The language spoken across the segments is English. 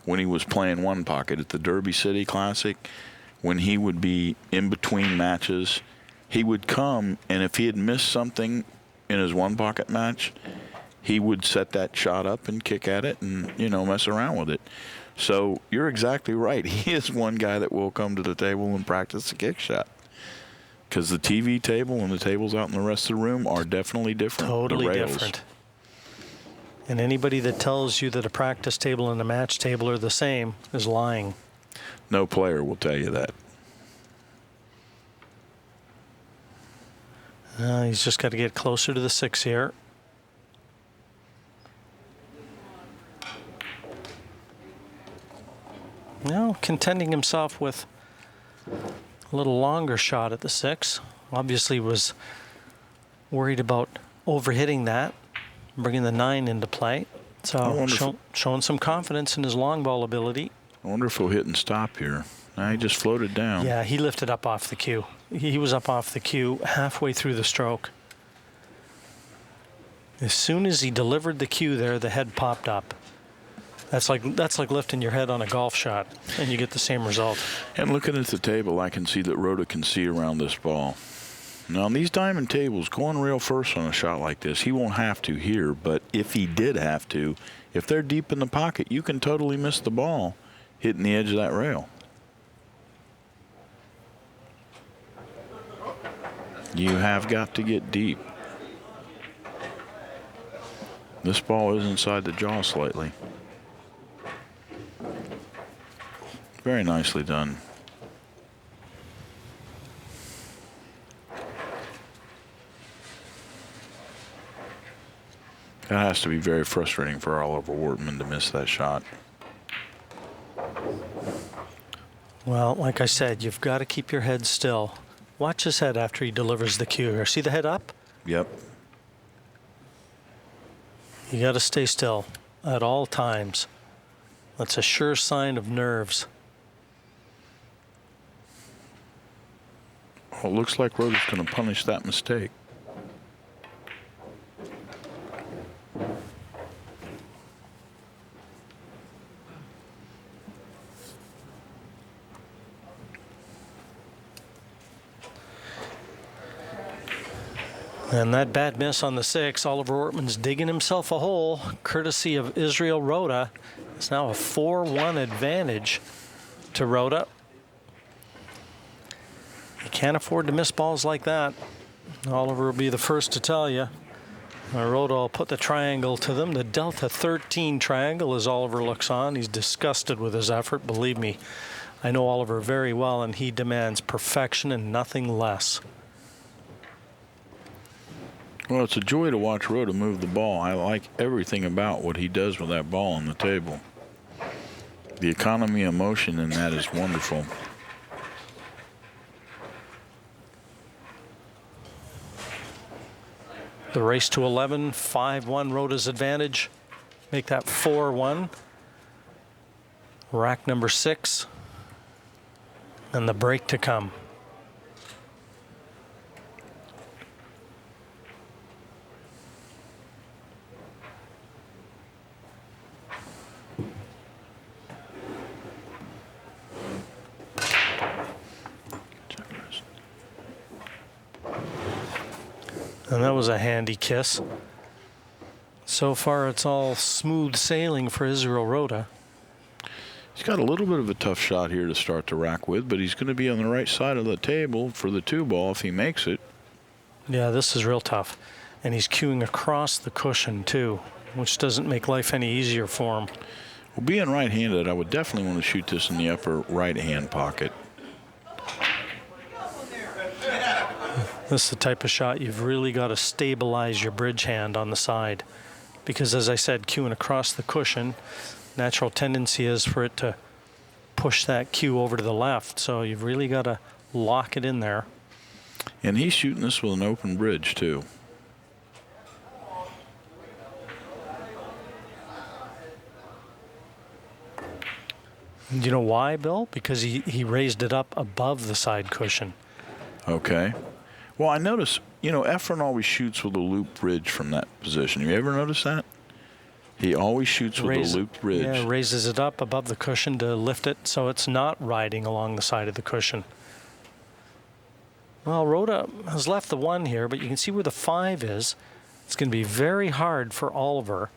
when he was playing one pocket at the Derby City Classic, when he would be in between matches, he would come, and if he had missed something in his one pocket match, he would set that shot up and kick at it and, you know, mess around with it. So you're exactly right. He is one guy that will come to the table and practice the kick shot. Because the TV table and the tables out in the rest of the room are definitely different. Totally different. And anybody that tells you that a practice table and a match table are the same is lying. No player will tell you that. He's just got to get closer to the 6 here. Now contending himself with a little longer shot at the 6. Obviously was worried about overhitting that, bringing the 9 into play. So showing some confidence in his long ball ability. I wonder if he'll hit and stop here. He just floated down. Yeah, he lifted up off the cue. He was up off the cue halfway through the stroke. As soon as he delivered the cue there, the head popped up. That's like lifting your head on a golf shot, and you get the same result. And looking at the table, I can see that Rota can see around this ball. Now, on these diamond tables, going rail first on a shot like this, he won't have to here, but if he did have to, if they're deep in the pocket, you can totally miss the ball hitting the edge of that rail. You have got to get deep. This ball is inside the jaw slightly. Very nicely done. That has to be very frustrating for Oliver Ortmann to miss that shot. Well, like I said, you've got to keep your head still. Watch his head after he delivers the cue here. See the head up? Yep. You got to stay still at all times. That's a sure sign of nerves. Well, it looks like Rota's going to punish that mistake. And that bad miss on the 6, Oliver Ortmann's digging himself a hole, courtesy of Israel Rota. It's now a 4-1 advantage to Rota. You can't afford to miss balls like that. Oliver will be the first to tell you. Rota will put the triangle to them, the Delta 13 triangle, as Oliver looks on. He's disgusted with his effort. Believe me, I know Oliver very well, and he demands perfection and nothing less. Well, it's a joy to watch Rota move the ball. I like everything about what he does with that ball on the table. The economy of motion in that is wonderful. The race to 11, 5-1 Rota's advantage. Make that 4-1. Rack number 6. And the break to come. And that was a handy kiss. So far, it's all smooth sailing for Israel Rota. He's got a little bit of a tough shot here to start the rack with, but he's going to be on the right side of the table for the 2-ball if he makes it. Yeah, this is real tough. And he's cueing across the cushion, too, which doesn't make life any easier for him. Well, being right-handed, I would definitely want to shoot this in the upper right-hand pocket. This is the type of shot you've really got to stabilize your bridge hand on the side. Because as I said, cueing across the cushion, natural tendency is for it to push that cue over to the left. So you've really got to lock it in there. And he's shooting this with an open bridge, too. Do you know why, Bill? Because he raised it up above the side cushion. Okay. Well, I notice, you know, Efren always shoots with a loop bridge from that position. Have you ever noticed that? He always shoots with a looped ridge. Yeah, raises it up above the cushion to lift it so it's not riding along the side of the cushion. Well, Rota has left the 1 here, but you can see where the 5 is. It's going to be very hard for Oliver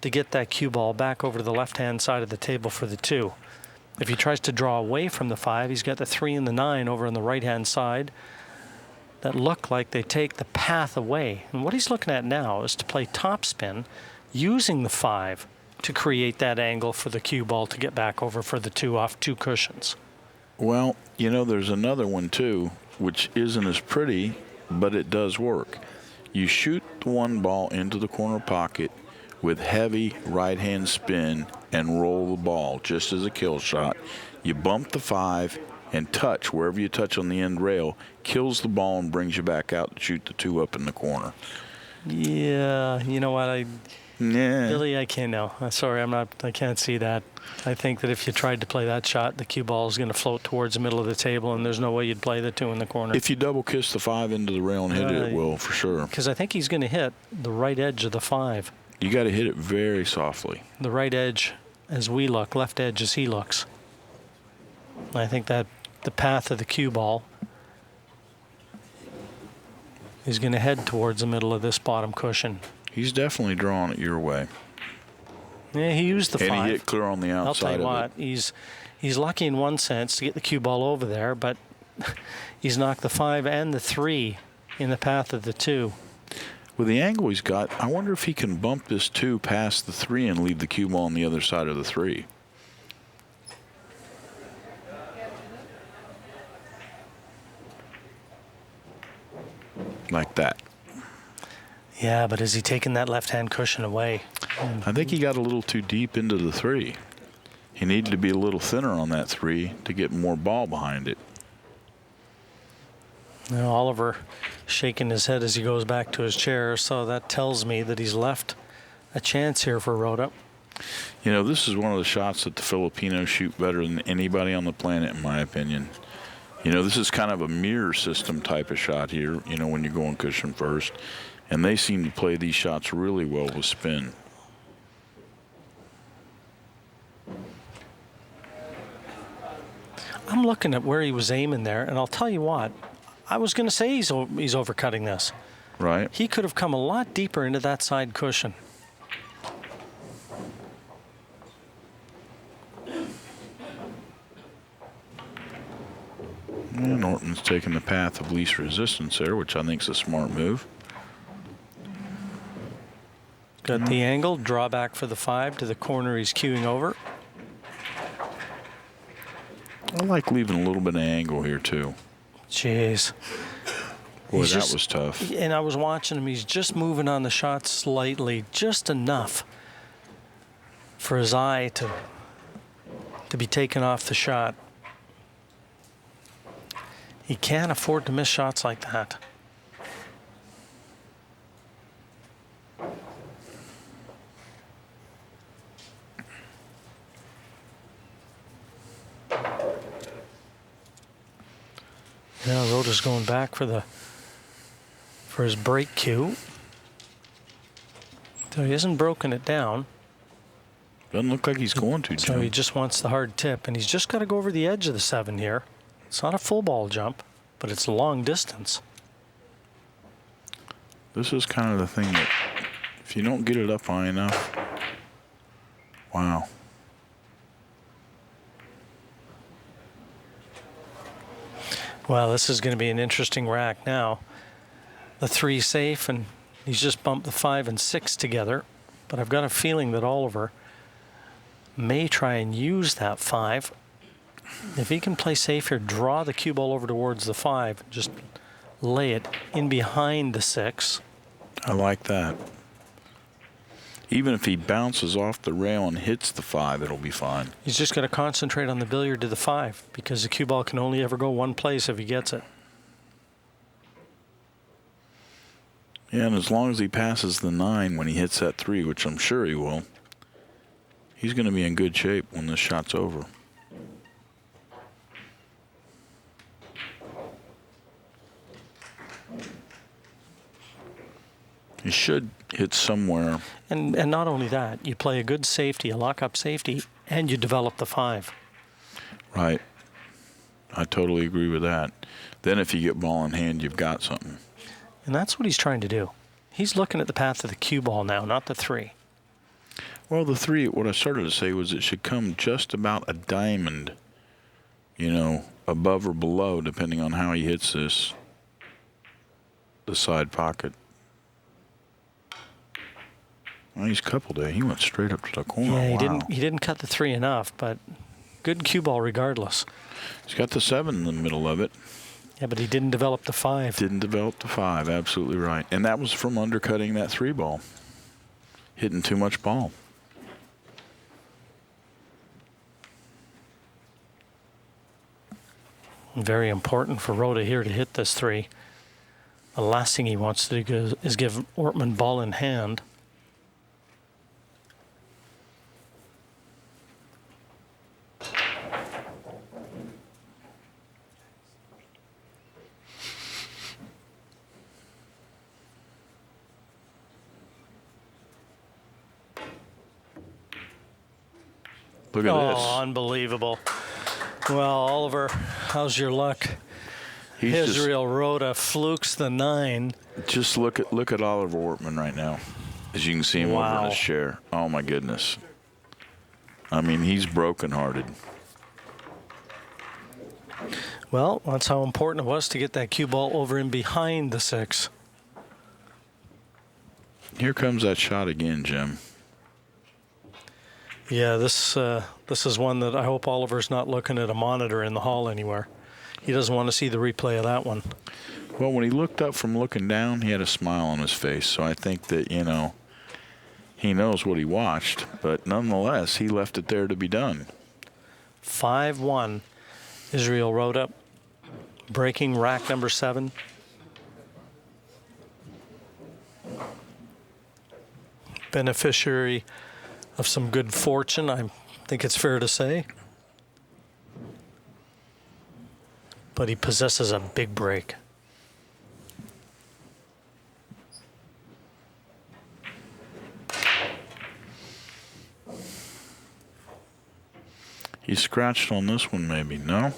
to get that cue ball back over to the left-hand side of the table for the 2. If he tries to draw away from the 5, he's got the 3 and the 9 over on the right-hand side that look like they take the path away. And what he's looking at now is to play topspin using the 5 to create that angle for the cue ball to get back over for the 2 off 2 cushions. Well, you know, there's another one too, which isn't as pretty, but it does work. You shoot the 1 ball into the corner pocket with heavy right-hand spin and roll the ball just as a kill shot. You bump the 5 and touch wherever you touch on the end rail, kills the ball and brings you back out to shoot the 2 up in the corner. Yeah, you know what? Billy, I can't know. Sorry, I can't see that. I think that if you tried to play that shot, the cue ball is going to float towards the middle of the table, and there's no way you'd play the 2 in the corner. If you double kiss the 5 into the rail and hit it, it will for sure. Because I think he's going to hit the right edge of the 5. You got to hit it very softly. The right edge as we look, left edge as he looks. I think that the path of the cue ball is going to head towards the middle of this bottom cushion. He's definitely drawing it your way. Yeah, he used the 5. And he hit clear on the outside. I'll tell you what, it. he's lucky in one sense to get the cue ball over there, but he's knocked the 5 and the 3 in the path of the 2. With the angle he's got, I wonder if he can bump this 2 past the 3 and leave the cue ball on the other side of the 3. Like that. Yeah, but is he taking that left-hand cushion away? I think he got a little too deep into the 3. He needed to be a little thinner on that 3 to get more ball behind it. Now Oliver shaking his head as he goes back to his chair, so that tells me that he's left a chance here for Rota. You know, this is one of the shots that the Filipinos shoot better than anybody on the planet, in my opinion. You know, this is kind of a mirror system type of shot here, you know, when you're going cushion first. And they seem to play these shots really well with spin. I'm looking at where he was aiming there, and I'll tell you what, I was going to say he's overcutting this. Right. He could have come a lot deeper into that side cushion. And Ortmann's taking the path of least resistance there, which I think is a smart move. Got the angle, draw back for the 5 to the corner he's cueing over. I like leaving a little bit of angle here, too. Jeez. Boy, that was tough. And I was watching him. He's just moving on the shot slightly, just enough for his eye to be taken off the shot. He can't afford to miss shots like that. Now Rota's going back for his break cue. So he hasn't broken it down. Doesn't look like he's going to, So Jim. he just wants the hard tip, and he's just got to go over the edge of the 7 here. It's not a full ball jump, but it's long distance. This is kind of the thing that if you don't get it up high enough, wow. Well, this is going to be an interesting rack now. The 3 safe, and he's just bumped the 5 and 6 together. But I've got a feeling that Oliver may try and use that 5. If he can play safe here, draw the cue ball over towards the 5, just lay it in behind the 6. I like that. Even if he bounces off the rail and hits the 5, it'll be fine. He's just got to concentrate on the billiard to the 5 because the cue ball can only ever go one place if he gets it. Yeah, and as long as he passes the 9 when he hits that 3, which I'm sure he will, he's going to be in good shape when this shot's over. He should hit somewhere. And not only that, you play a good safety, a lock-up safety, and you develop the 5. Right. I totally agree with that. Then if you get ball in hand, you've got something. And that's what he's trying to do. He's looking at the path of the cue ball now, not the 3. Well, the 3, what I started to say was it should come just about a diamond, above or below, depending on how he hits this, the side pocket. Well, he's coupled it. He went straight up to the corner. Yeah, Wow. he didn't cut the 3 enough, but good cue ball regardless. He's got the 7 in the middle of it. Yeah, but he didn't develop the 5. Didn't develop the 5, absolutely right. And that was from undercutting that 3 ball. Hitting too much ball. Very important for Rota here to hit this 3. The last thing he wants to do is give Ortmann ball in hand. Look at this. Oh, unbelievable. Well, Oliver, how's your luck? Israel Rota flukes the 9. Just look at Oliver Ortmann right now. As you can see him over in his chair. Oh, my goodness. I mean, he's brokenhearted. Well, that's how important it was to get that cue ball over in behind the 6. Here comes that shot again, Jim. Yeah, this is one that I hope Oliver's not looking at a monitor in the hall anywhere. He doesn't want to see the replay of that one. Well, when he looked up from looking down, he had a smile on his face. So I think that, he knows what he watched. But nonetheless, he left it there to be done. 5-1, Israel Rota, breaking rack number 7. Beneficiary of some good fortune, I think it's fair to say. But he possesses a big break. He scratched on this one, maybe. No?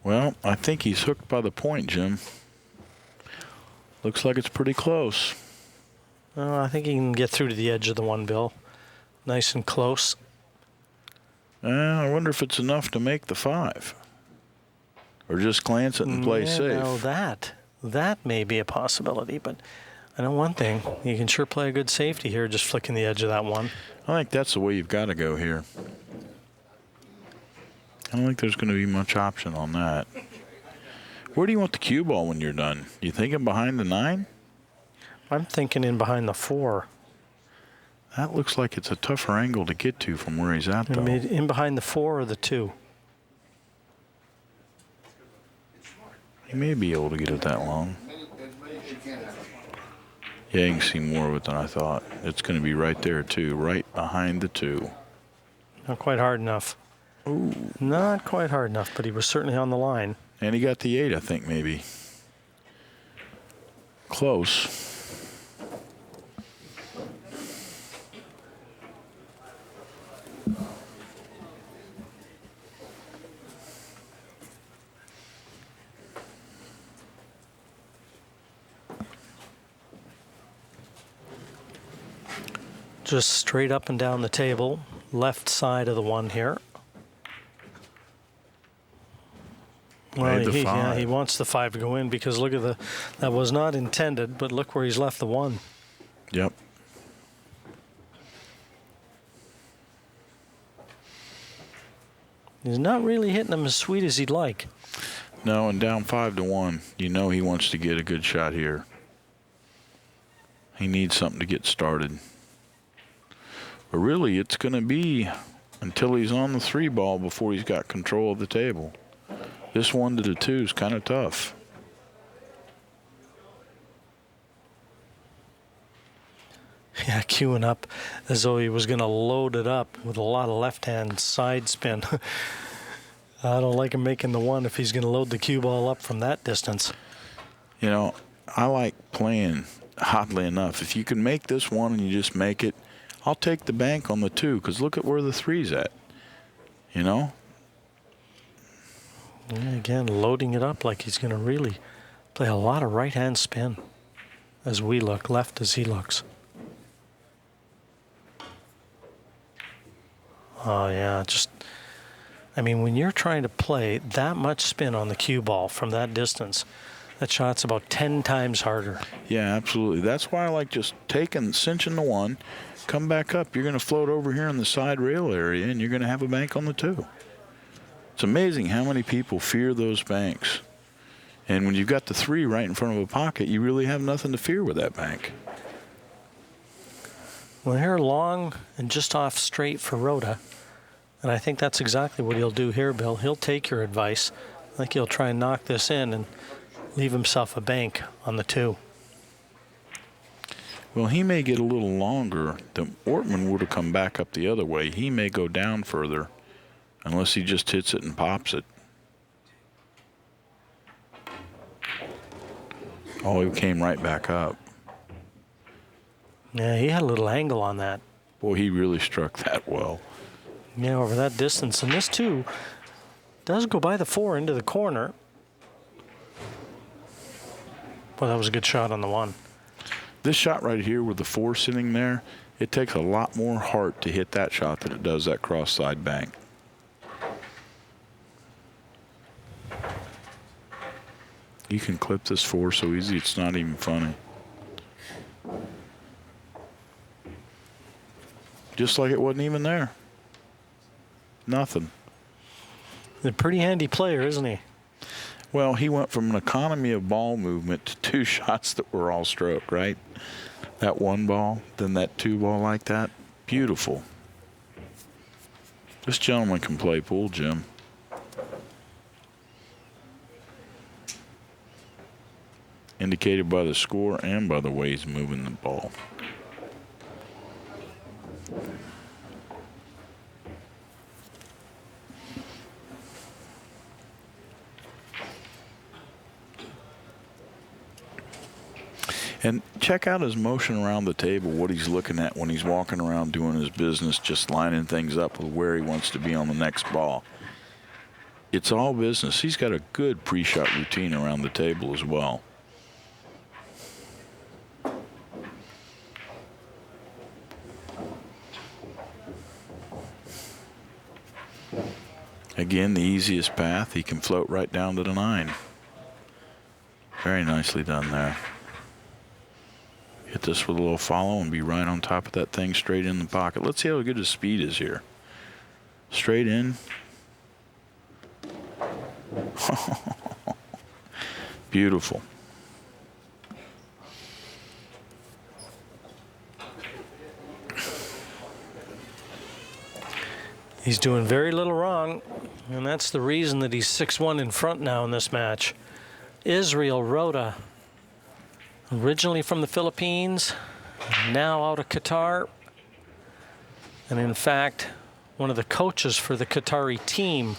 Well, I think he's hooked by the point, Jim. Looks like it's pretty close. I think he can get through to the edge of the 1, Bill. Nice and close. I wonder if it's enough to make the 5. Or just glance it and play safe. Now that may be a possibility, but I know one thing. You can sure play a good safety here, just flicking the edge of that 1. I think that's the way you've got to go here. I don't think there's going to be much option on that. Where do you want the cue ball when you're done? You thinking behind the 9? I'm thinking in behind the 4. That looks like it's a tougher angle to get to from where he's at, though. In behind the 4 or the 2? He may be able to get it that long. Yeah, you can see more of it than I thought. It's going to be right there, too, right behind the 2. Not quite hard enough. Ooh. Not quite hard enough, but he was certainly on the line. And he got the 8, I think, maybe. Close. Just straight up and down the table, left side of the 1 here. Well, he wants the 5 to go in because look at that was not intended, but look where he's left the 1. Yep. He's not really hitting them as sweet as he'd like. No, and down 5-1. You know he wants to get a good shot here. He needs something to get started. But really, it's going to be until he's on the 3 ball before he's got control of the table. This 1 to the 2 is kind of tough. Yeah, queuing up as though he was going to load it up with a lot of left-hand side spin. I don't like him making the 1 if he's going to load the cue ball up from that distance. I like playing oddly enough, if you can make this one and you just make it, I'll take the bank on the 2 because look at where the 3's at. You know? Yeah, again, loading it up like he's going to really play a lot of right-hand spin as we look, left as he looks. Oh, yeah, I mean, when you're trying to play that much spin on the cue ball from that distance, that shot's about 10 times harder. Yeah, absolutely. That's why I like just cinching the 1, come back up. You're going to float over here in the side rail area, and you're going to have a bank on the 2. It's amazing how many people fear those banks. And when you've got the 3 right in front of a pocket, you really have nothing to fear with that bank. Well, here long and just off straight for Rota. And I think that's exactly what he'll do here, Bill. He'll take your advice. I think he'll try and knock this in and leave himself a bank on the 2. Well, he may get a little longer. The Ortmann would have come back up the other way. He may go down further unless he just hits it and pops it. Oh, he came right back up. Yeah, he had a little angle on that. Boy, he really struck that well. Yeah, over that distance. And this, too, does go by the 4 into the corner. Well, that was a good shot on the 1. This shot right here with the 4 sitting there, it takes a lot more heart to hit that shot than it does that cross-side bank. You can clip this 4 so easy, it's not even funny. Just like it wasn't even there. Nothing. He's a pretty handy player, isn't he? Well, he went from an economy of ball movement to 2 shots that were all stroke, right? That 1 ball, then that 2 ball like that. Beautiful. This gentleman can play pool, Jim. Indicated by the score and by the way he's moving the ball. And check out his motion around the table, what he's looking at when he's walking around doing his business, just lining things up with where he wants to be on the next ball. It's all business. He's got a good pre-shot routine around the table as well. Again, the easiest path, he can float right down to the 9. Very nicely done there. Hit this with a little follow and be right on top of that thing, straight in the pocket. Let's see how good his speed is here. Straight in. Beautiful. He's doing very little wrong, and that's the reason that he's 6-1 in front now in this match. Israel Rota, originally from the Philippines, now out of Qatar, and in fact, one of the coaches for the Qatari team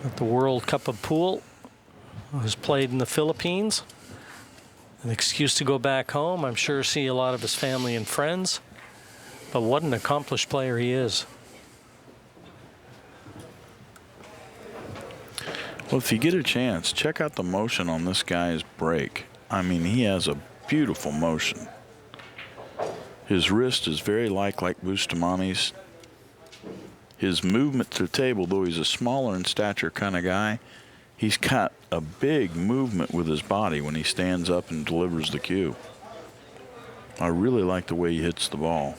at the World Cup of Pool has played in the Philippines. An excuse to go back home. I'm sure see a lot of his family and friends. But what an accomplished player he is. Well, if you get a chance, check out the motion on this guy's break. I mean, he has a beautiful motion. His wrist is very like Bustamani's. His movement to the table, though he's a smaller in stature kind of guy, he's got a big movement with his body when he stands up and delivers the cue. I really like the way he hits the ball.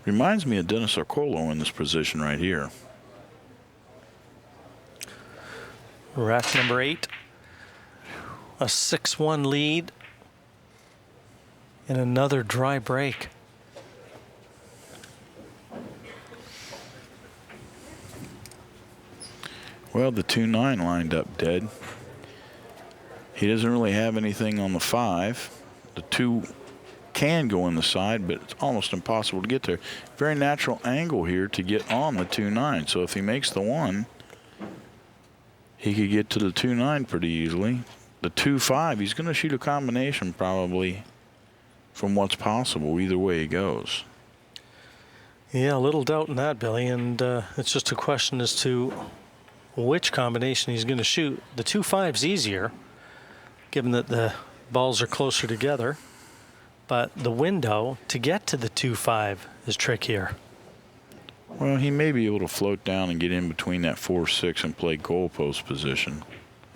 Reminds me of Dennis Arcolo in this position right here. Rack number 8. A 6-1 lead. And another dry break. Well, the 2-9 lined up dead. He doesn't really have anything on the 5. The 2 can go in the side, but it's almost impossible to get there. Very natural angle here to get on the 2-9. So if he makes the 1, He could get to the 2-9 pretty easily. The 2-5, he's going to shoot a combination probably from what's possible either way he goes. Yeah, a little doubt in that, Billy, and it's just a question as to which combination he's going to shoot. The 2-5's easier, given that the balls are closer together, but the window to get to the 2-5 is trickier. Well, he may be able to float down and get in between that 4-6 and play goalpost position.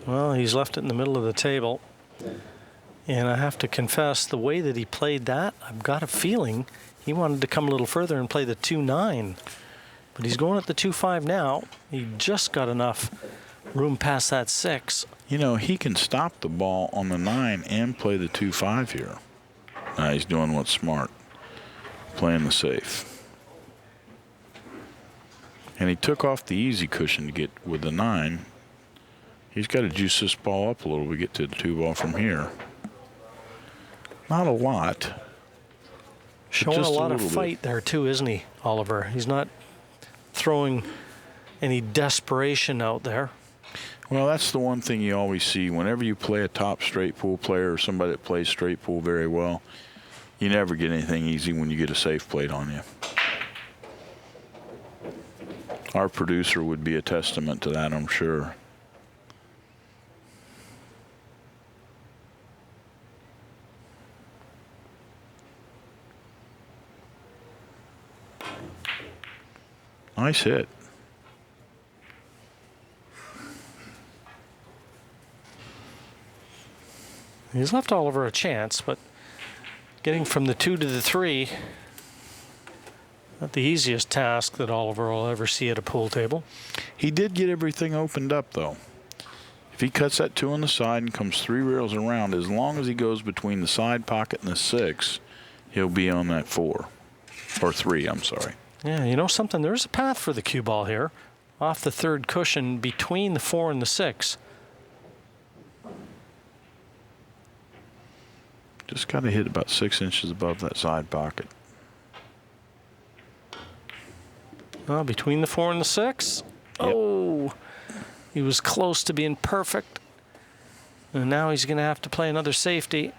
Well, he's left it in the middle of the table, and I have to confess, the way that he played that, I've got a feeling he wanted to come a little further and play the 2-9. But he's going at the 2-5 now. He just got enough room past that 6. You know, he can stop the ball on the 9 and play the 2-5 here. Now he's doing what's smart, playing the safe. And he took off the easy cushion to get with the 9. He's got to juice this ball up a little to get to the 2 ball from here. Not a lot. Showing a lot of little fight there too, isn't he, Oliver? He's not throwing any desperation out there. Well, that's the one thing you always see. Whenever you play a top straight pool player or somebody that plays straight pool very well, you never get anything easy when you get a safe plate on you. Our producer would be a testament to that, I'm sure. Nice hit. He's left Oliver a chance, but getting from the 2 to the 3, not the easiest task that Oliver will ever see at a pool table. He did get everything opened up, though. If he cuts that 2 on the side and comes 3 rails around, as long as he goes between the side pocket and the 6, he'll be on that 4. Or 3, I'm sorry. Yeah, you know something? There's a path for the cue ball here, off the 3rd cushion between the 4 and the 6. Just got to hit about 6 inches above that side pocket. Between the 4 and the 6. Yep. Oh, he was close to being perfect. And now he's going to have to play another safety.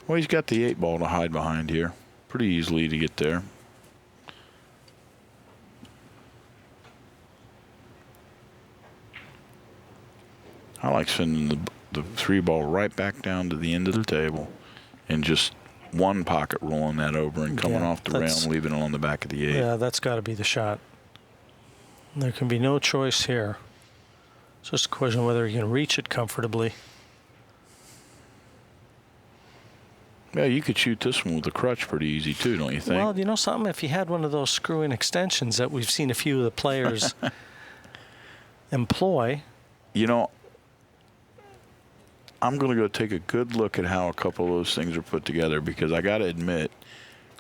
Well, he's got the 8 ball to hide behind here. Pretty easily to get there. I like sending the 3 ball right back down to the end of the table and just one pocket rolling that over and coming off the rail and leaving it on the back of the 8. Yeah, that's got to be the shot. There can be no choice here. It's just a question of whether you can reach it comfortably. Yeah, you could shoot this one with a crutch pretty easy too, don't you think? Well, you know something? If you had one of those screw-in extensions that we've seen a few of the players employ. You know, I'm going to go take a good look at how a couple of those things are put together, because I got to admit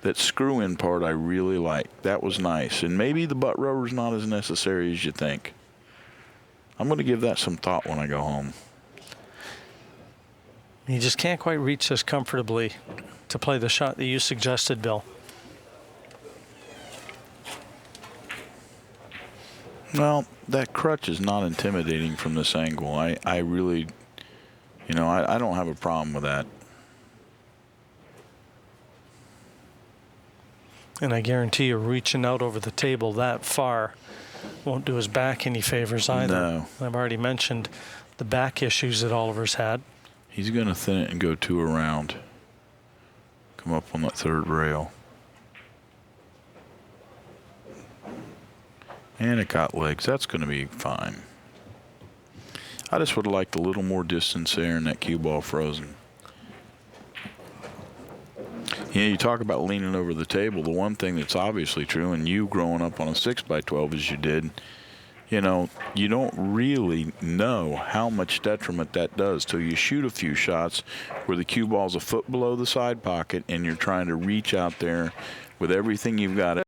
that screw-in part I really like. That was nice. And maybe the butt rubber's not as necessary as you think. I'm going to give that some thought when I go home. You just can't quite reach this comfortably to play the shot that you suggested, Bill. Well, that crutch is not intimidating from this angle. I really, you know, I don't have a problem with that. And I guarantee you reaching out over the table that far won't do his back any favors either. No. I've already mentioned the back issues that Oliver's had. He's going to thin it and go 2 around. Come up on that 3rd rail. And it got legs. That's going to be fine. I just would have liked a little more distance there and that cue ball frozen. You know, you talk about leaning over the table. The one thing that's obviously true, and you growing up on a 6x12 as you did, you know, you don't really know how much detriment that does till you shoot a few shots where the cue ball's a foot below the side pocket and you're trying to reach out there with everything you've got